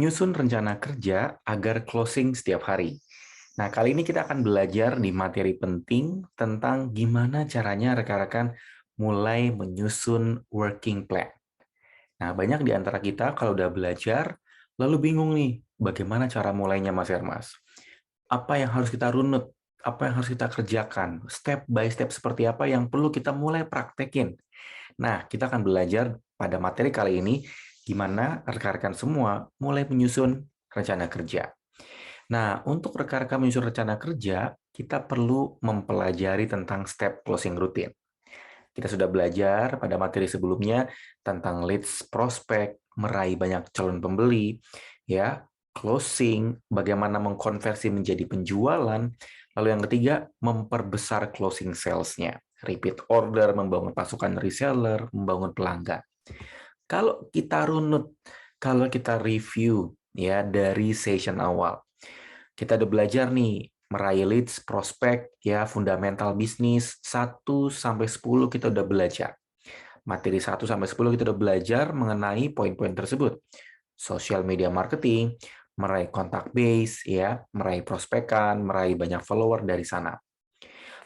Menyusun rencana kerja agar closing setiap hari. Nah, kali ini kita akan belajar di materi penting tentang gimana caranya rekan-rekan mulai menyusun working plan. Nah, banyak di antara kita kalau udah belajar, lalu bingung nih, bagaimana cara mulainya Mas Hermas? Apa yang harus kita runut? Apa yang harus kita kerjakan? Step by step seperti apa yang perlu kita mulai praktekin? Nah, kita akan belajar pada materi kali ini gimana rekan-rekan semua mulai menyusun rencana kerja. Nah, untuk rekan-rekan menyusun rencana kerja, kita perlu mempelajari tentang step closing rutin. Kita sudah belajar pada materi sebelumnya tentang leads, prospek, meraih banyak calon pembeli, ya, closing, bagaimana mengkonversi menjadi penjualan, lalu yang ketiga, memperbesar closing sales-nya, repeat order, membangun pasukan reseller, membangun pelanggan. Kalau kita runut, kalau kita review ya dari session awal, kita udah belajar nih meraih leads, prospek, ya fundamental bisnis 1 sampai 10 kita udah belajar. Materi 1 sampai 10 kita udah belajar mengenai poin-poin tersebut. Social media marketing, meraih kontak base, ya, meraih prospekan, meraih banyak follower dari sana.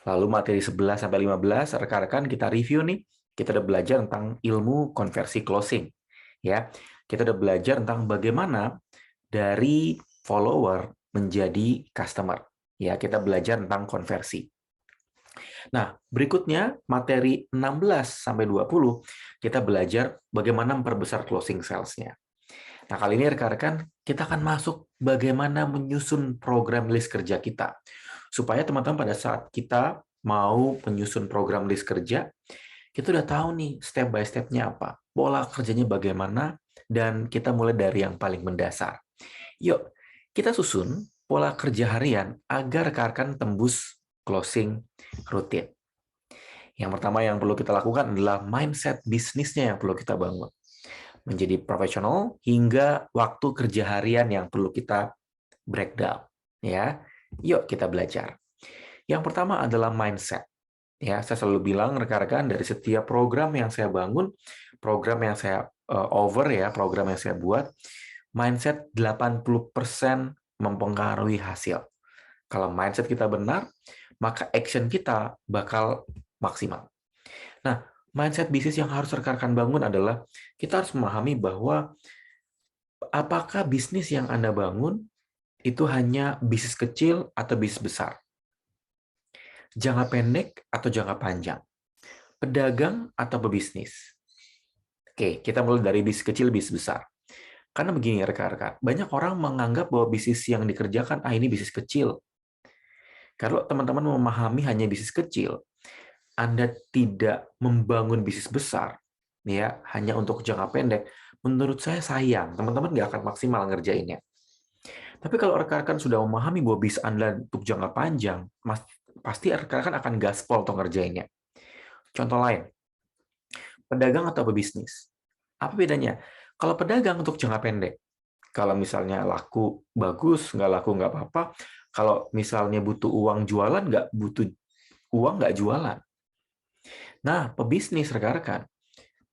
Lalu materi 11 sampai 15 rekan-rekan kita review nih. Kita udah belajar tentang ilmu konversi closing. Ya, kita udah belajar tentang bagaimana dari follower menjadi customer. Ya, kita belajar tentang konversi. Nah, berikutnya materi 16 sampai 20 kita belajar bagaimana memperbesar closing sales-nya. Nah, kali ini rekan-rekan kita akan masuk bagaimana menyusun program list kerja kita. Supaya teman-teman pada saat kita mau menyusun program list kerja, kita udah tahu nih step by step-nya apa, pola kerjanya bagaimana, dan kita mulai dari yang paling mendasar. Yuk, kita susun pola kerja harian agar rekan-rekan tembus closing rutin. Yang pertama yang perlu kita lakukan adalah mindset bisnisnya yang perlu kita bangun. Menjadi profesional hingga waktu kerja harian yang perlu kita breakdown. Ya, yuk kita belajar. Yang pertama adalah mindset. Ya, saya selalu bilang rekan-rekan dari setiap program yang saya bangun, program yang saya program yang saya buat, mindset 80% mempengaruhi hasil. Kalau mindset kita benar, maka action kita bakal maksimal. Nah, mindset bisnis yang harus rekan-rekan bangun adalah kita harus memahami bahwa apakah bisnis yang Anda bangun itu hanya bisnis kecil atau bisnis besar, jangka pendek atau jangka panjang, pedagang atau pebisnis. Oke, kita mulai dari bisnis kecil, bisnis besar. Karena begini rekan-rekan, banyak orang menganggap bahwa bisnis yang dikerjakan, ini bisnis kecil. Kalau teman-teman memahami hanya bisnis kecil, Anda tidak membangun bisnis besar, ya hanya untuk jangka pendek, menurut saya sayang, teman-teman nggak akan maksimal ngerjainnya. Tapi kalau rekan-rekan sudah memahami bahwa bisnis Anda untuk jangka panjang, pasti rekan-rekan akan gaspol untuk ngerjainnya. Contoh lain, pedagang atau pebisnis. Apa bedanya? Kalau pedagang untuk jangka pendek, kalau misalnya laku bagus, nggak laku nggak apa-apa. Kalau misalnya butuh uang jualan, nggak butuh uang nggak jualan. Nah, pebisnis rekan-rekan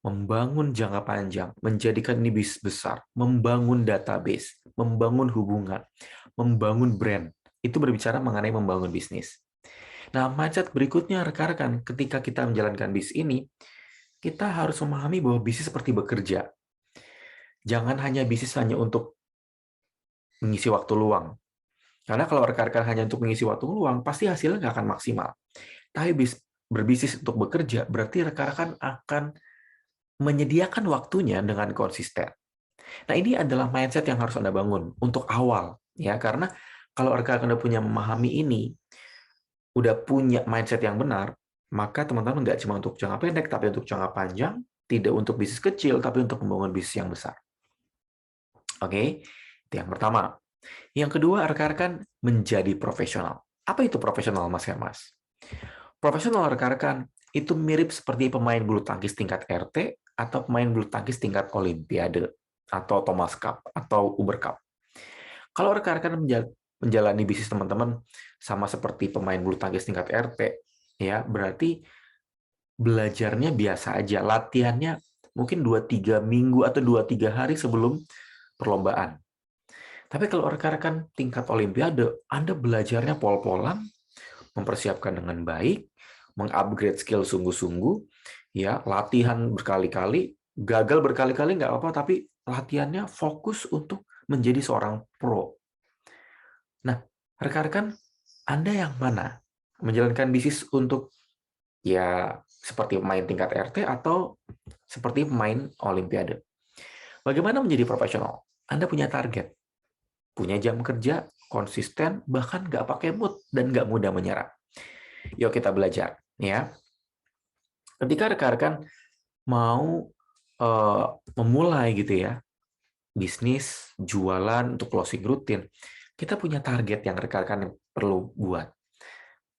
membangun jangka panjang, menjadikan ini bisnis besar, membangun database, membangun hubungan, membangun brand. Itu berbicara mengenai membangun bisnis. Nah, mindset berikutnya rekan-rekan, ketika kita menjalankan bisnis ini, kita harus memahami bahwa bisnis seperti bekerja. Jangan hanya bisnis hanya untuk mengisi waktu luang. Karena kalau rekan-rekan hanya untuk mengisi waktu luang, pasti hasilnya nggak akan maksimal. Tapi berbisnis untuk bekerja, berarti rekan-rekan akan menyediakan waktunya dengan konsisten. Nah, ini adalah mindset yang harus Anda bangun untuk awal. Ya, karena kalau rekan-rekan Anda punya memahami ini, udah punya mindset yang benar, maka teman-teman nggak cuma untuk jangka pendek, tapi untuk jangka panjang, tidak untuk bisnis kecil, tapi untuk membangun bisnis yang besar. Oke, itu yang pertama. Yang kedua, rekan-rekan menjadi profesional. Apa itu profesional, Mas Hermas? Profesional rekan-rekan itu mirip seperti pemain bulu tangkis tingkat RT atau pemain bulu tangkis tingkat Olimpiade atau Thomas Cup atau Uber Cup. Kalau rekan-rekan menjalani bisnis teman-teman sama seperti pemain bulu tangkis tingkat RT, ya berarti belajarnya biasa aja, latihannya mungkin 2-3 minggu atau 2-3 hari sebelum perlombaan. Tapi kalau rekan-rekan tingkat olimpiade, Anda belajarnya pol-polan, mempersiapkan dengan baik, mengupgrade skill sungguh-sungguh, ya latihan berkali-kali, gagal berkali-kali nggak apa-apa, tapi latihannya fokus untuk menjadi seorang pro. Nah, rekan-rekan, Anda yang mana? Menjalankan bisnis untuk ya seperti pemain tingkat RT atau seperti pemain olimpiade? Bagaimana menjadi profesional? Anda punya target, punya jam kerja, konsisten, bahkan nggak pakai mood dan nggak mudah menyerah. Yuk kita belajar, ya. Ketika rekan-rekan mau memulai gitu ya, bisnis, jualan untuk closing rutin, kita punya target yang rekan-rekan perlu buat.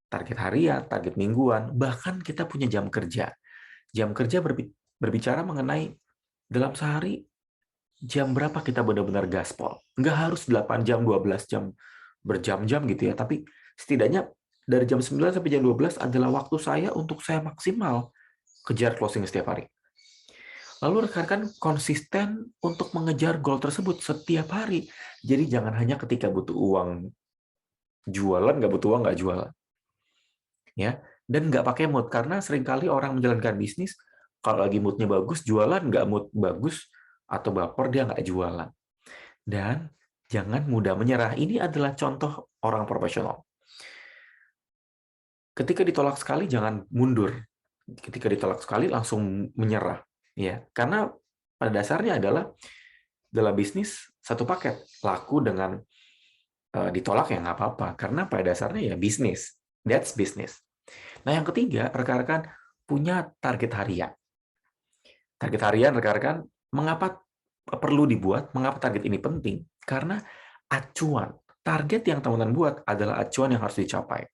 Target harian, target mingguan, bahkan kita punya jam kerja. Jam kerja berbicara mengenai dalam sehari jam berapa kita benar-benar gaspol. Nggak harus 8 jam, 12 jam, berjam-jam gitu ya, tapi setidaknya dari jam 9 sampai jam 12 adalah waktu saya untuk saya maksimal kejar closing setiap hari. Lalu rekan-rekan konsisten untuk mengejar goal tersebut setiap hari. Jadi jangan hanya ketika butuh uang jualan, nggak butuh uang nggak jualan. Ya, dan nggak pakai mood, karena seringkali orang menjalankan bisnis, kalau lagi moodnya bagus, jualan, nggak mood bagus, atau baper, dia nggak jualan. Dan jangan mudah menyerah. Ini adalah contoh orang profesional. Ketika ditolak sekali, jangan mundur. Ketika ditolak sekali, langsung menyerah. Ya, karena pada dasarnya adalah dalam bisnis satu paket, laku dengan ditolak ya nggak apa-apa, karena pada dasarnya ya bisnis, that's business. Nah yang ketiga, rekan-rekan punya target harian. Target harian rekan-rekan, mengapa perlu dibuat, mengapa target ini penting? Karena acuan, target yang teman-teman buat adalah acuan yang harus dicapai.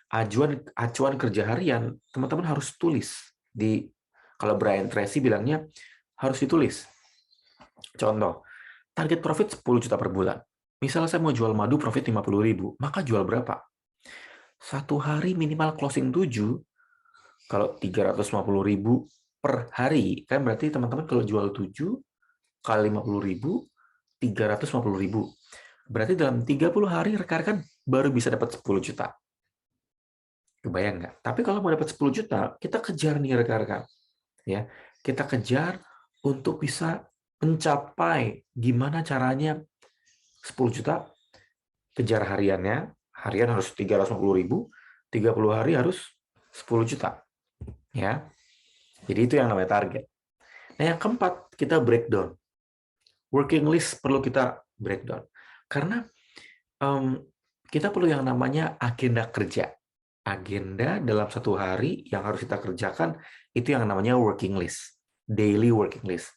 Acuan kerja harian, teman-teman harus tulis. Kalau Brian Tracy bilangnya, harus ditulis. Contoh, target profit 10 juta per bulan. Misalnya saya mau jual madu profit 50.000, maka jual berapa? Satu hari minimal closing 7, kalau 350.000 per hari, kan berarti teman-teman kalau jual 7 kali 50.000, 350.000. Berarti dalam 30 hari rekan-rekan baru bisa dapat 10 juta. Kebayang nggak? Tapi kalau mau dapat 10 juta, kita kejar nih rekan-rekan. Ya, kita kejar untuk bisa mencapai gimana caranya 10 juta, kejar hariannya, harian harus 350.000, 30 hari harus 10 juta. Ya, jadi itu yang namanya target. Nah, yang keempat, kita breakdown. Working list perlu kita breakdown. Karena kita perlu yang namanya agenda kerja. Agenda dalam satu hari yang harus kita kerjakan, itu yang namanya working list. Daily working list.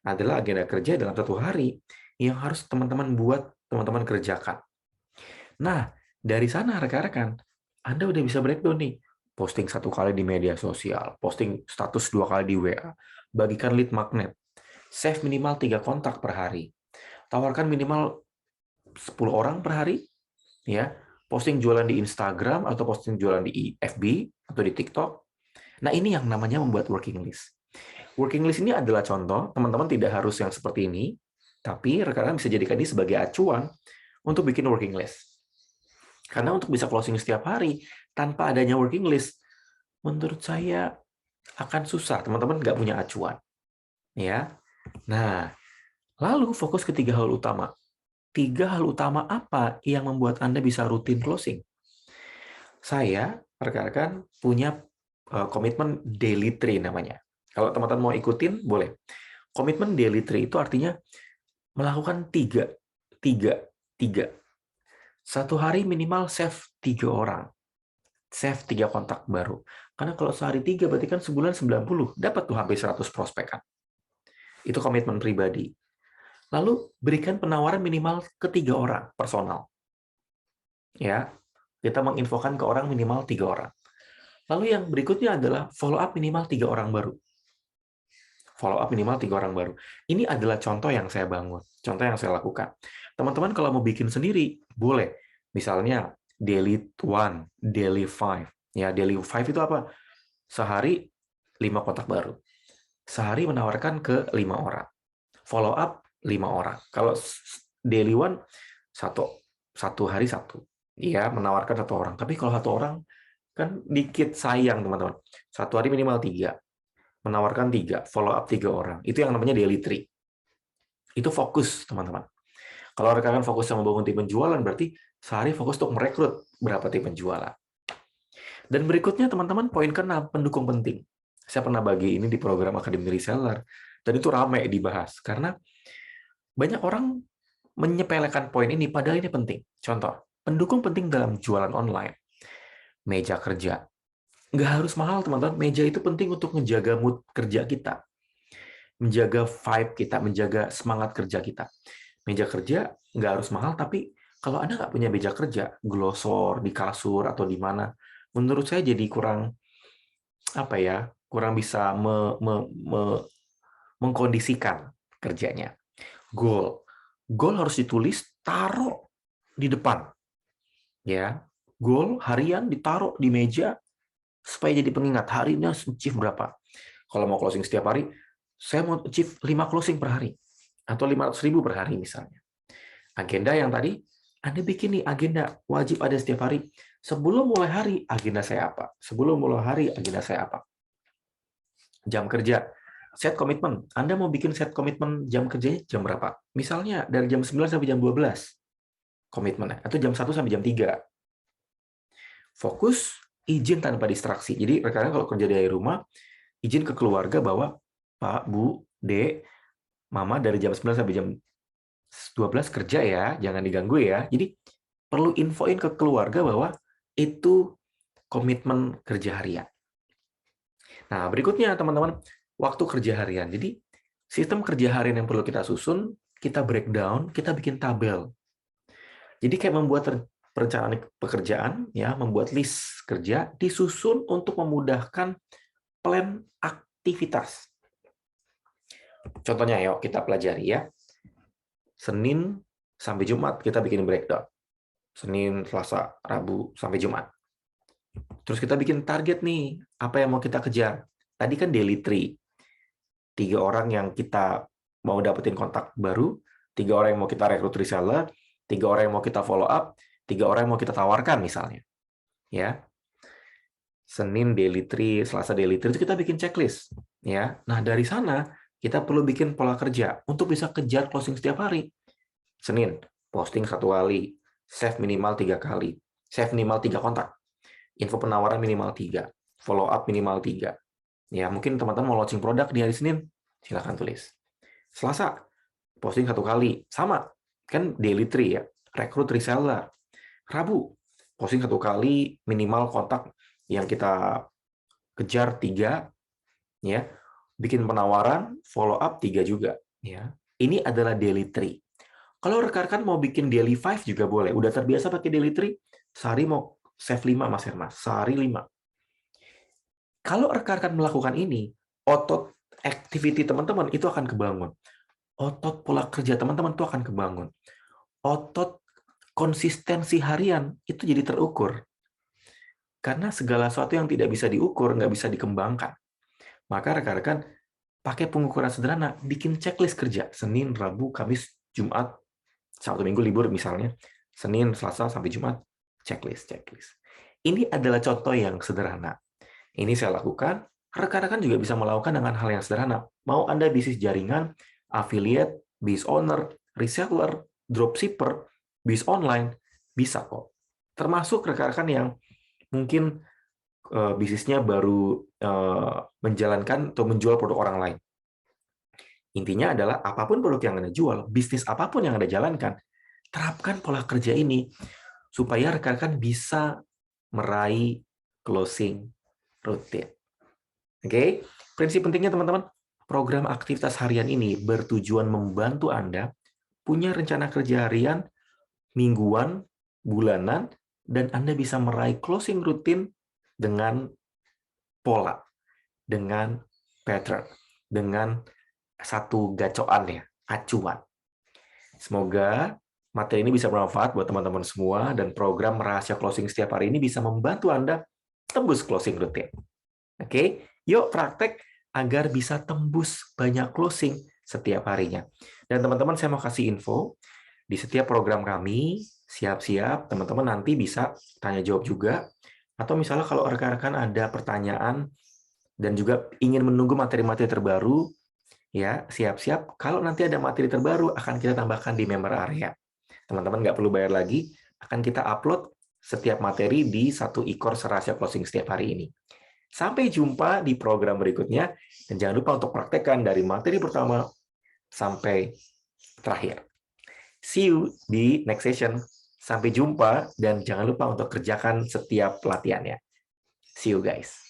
Adalah agenda kerja dalam satu hari yang harus teman-teman buat, teman-teman kerjakan. Nah, dari sana rekan-rekan, Anda udah bisa breakdown nih. Posting 1 kali di media sosial, posting status 2 kali di WA, bagikan lead magnet, save minimal 3 kontak per hari, tawarkan minimal 10 orang per hari, ya, posting jualan di Instagram atau posting jualan di FB atau di TikTok. Nah, ini yang namanya membuat working list. Working list ini adalah contoh, teman-teman tidak harus yang seperti ini, tapi rekan-rekan bisa jadikan ini sebagai acuan untuk bikin working list. Karena untuk bisa closing setiap hari tanpa adanya working list, menurut saya akan susah. Teman-teman nggak punya acuan, ya. Nah, lalu fokus ke 3 hal utama. 3 hal utama apa yang membuat Anda bisa rutin closing? Saya, rekan-rekan, punya komitmen daily tree namanya. Kalau teman-teman mau ikutin, boleh. Komitmen daily tree itu artinya melakukan 3. Satu hari minimal save 3 orang. Save 3 kontak baru. Karena kalau sehari 3, berarti kan sebulan 90. Dapat tuh hampir 100 prospekan. Itu komitmen pribadi. Lalu berikan penawaran minimal ke 3 orang personal. Ya, kita menginfokan ke orang minimal 3 orang. Lalu yang berikutnya adalah follow up minimal 3 orang baru. Follow up minimal 3 orang baru. Ini adalah contoh yang saya bangun, contoh yang saya lakukan. Teman-teman kalau mau bikin sendiri, boleh. Misalnya daily 1, daily 5. Ya, daily 5 itu apa? Sehari 5 kontak baru. Sehari menawarkan ke 5 orang. Follow up 5 orang. Kalau daily one satu hari satu. Iya, menawarkan satu orang. Tapi kalau satu orang kan dikit, sayang teman-teman. Satu hari minimal 3. Menawarkan 3, follow up 3 orang. Itu yang namanya daily tree. Itu fokus, teman-teman. Kalau rekan fokus sama bangun tim penjualan, berarti sehari fokus untuk merekrut berapa tim penjualan. Dan berikutnya, teman-teman, poin ke-6, pendukung penting. Saya pernah bagi ini di program Akademi Reseller, dan itu ramai dibahas. Karena banyak orang menyepelekan poin ini, padahal ini penting. Contoh, pendukung penting dalam jualan online. Meja kerja. Nggak harus mahal, teman-teman. Meja itu penting untuk menjaga mood kerja kita. Menjaga vibe kita, menjaga semangat kerja kita. Meja kerja nggak harus mahal, tapi kalau Anda nggak punya meja kerja, glosor, di kasur, atau di mana, menurut saya jadi kurang bisa mengkondisikan kerjanya. Goal harus ditulis, taruh di depan. Ya, goal harian ditaruh di meja supaya jadi pengingat. Hari ini achieve berapa? Kalau mau closing setiap hari, saya mau achieve 5 closing per hari atau 500.000 per hari misalnya. Agenda yang tadi Anda bikin nih, agenda wajib ada setiap hari. Sebelum mulai hari, agenda saya apa? Sebelum mulai hari, agenda saya apa? Jam kerja, set komitmen. Anda mau bikin set komitmen jam kerjanya jam berapa? Misalnya dari jam 9 sampai jam 12 komitmennya, atau jam 1 sampai jam 3. Fokus, izin tanpa distraksi. Jadi rekan-rekan kalau kerja dari rumah, izin ke keluarga bahwa Pak, Bu, Dek, Mama dari jam 9 sampai jam 12 kerja ya, jangan diganggu ya. Jadi perlu infoin ke keluarga bahwa itu komitmen kerja harian. Nah, berikutnya teman-teman, waktu kerja harian. Jadi sistem kerja harian yang perlu kita susun, kita breakdown, kita bikin tabel. Jadi kayak membuat perencanaan pekerjaan, ya, membuat list kerja, disusun untuk memudahkan plan aktivitas. Contohnya, yuk kita pelajari ya. Senin sampai Jumat kita bikin breakdown. Senin, Selasa, Rabu, sampai Jumat. Terus kita bikin target nih, apa yang mau kita kejar. Tadi kan daily tree. 3 orang yang kita mau dapetin kontak baru, 3 orang yang mau kita rekrut reseller, 3 orang yang mau kita follow up, 3 orang yang mau kita tawarkan misalnya. Ya. Senin daily tree, Selasa daily tree, itu kita bikin checklist. Ya. Nah, dari sana kita perlu bikin pola kerja untuk bisa kejar closing setiap hari. Senin, posting 1 kali, save minimal 3 kali, save minimal 3 kontak, info penawaran minimal 3, follow up minimal 3. Ya, mungkin teman-teman mau launching produk di hari Senin, silakan tulis. Selasa, posting 1 kali, sama, kan daily tree ya, rekrut reseller. Rabu, posting 1 kali, minimal kontak yang kita kejar 3, ya, bikin penawaran, follow up 3 juga. Ya. Ini adalah daily tree. Kalau rekan-rekan mau bikin daily 5 juga boleh. Udah terbiasa pakai daily tree, sehari mau save 5, Mas Hermas. Sehari 5. Kalau rekan-rekan melakukan ini, otot activity teman-teman itu akan kebangun. Otot pola kerja teman-teman itu akan kebangun. Otot konsistensi harian itu jadi terukur. Karena segala sesuatu yang tidak bisa diukur, nggak bisa dikembangkan. Maka rekan-rekan pakai pengukuran sederhana, bikin checklist kerja. Senin, Rabu, Kamis, Jumat, Sabtu Minggu libur misalnya, Senin, Selasa, sampai Jumat, checklist. Ini adalah contoh yang sederhana. Ini saya lakukan, rekan-rekan juga bisa melakukan dengan hal yang sederhana. Mau Anda bisnis jaringan, affiliate, biz owner, reseller, dropshipper, bis online, bisa kok. Termasuk rekan-rekan yang mungkin bisnisnya baru menjalankan atau menjual produk orang lain. Intinya adalah apapun produk yang Anda jual, bisnis apapun yang Anda jalankan, terapkan pola kerja ini supaya rekan-rekan bisa meraih closing rutin. Oke, prinsip pentingnya teman-teman, program aktivitas harian ini bertujuan membantu Anda punya rencana kerja harian, mingguan, bulanan, dan Anda bisa meraih closing rutin dengan pola, dengan pattern, dengan satu gacoan ya, acuan. Semoga materi ini bisa bermanfaat buat teman-teman semua dan program rahasia closing setiap hari ini bisa membantu Anda tembus closing rutin. Oke, yuk praktek agar bisa tembus banyak closing setiap harinya. Dan teman-teman saya mau kasih info, Di setiap program kami, siap-siap, teman-teman nanti bisa tanya jawab juga. Atau misalnya kalau rekan-rekan ada pertanyaan dan juga ingin menunggu materi-materi terbaru, ya siap-siap. Kalau nanti ada materi terbaru, akan kita tambahkan di member area. Teman-teman nggak perlu bayar lagi, akan kita upload setiap materi di satu e-course rahasia closing setiap hari ini. Sampai jumpa di program berikutnya, dan jangan lupa untuk praktekkan dari materi pertama sampai terakhir. See you di next session. Sampai jumpa, dan jangan lupa untuk kerjakan setiap latihannya. See you guys.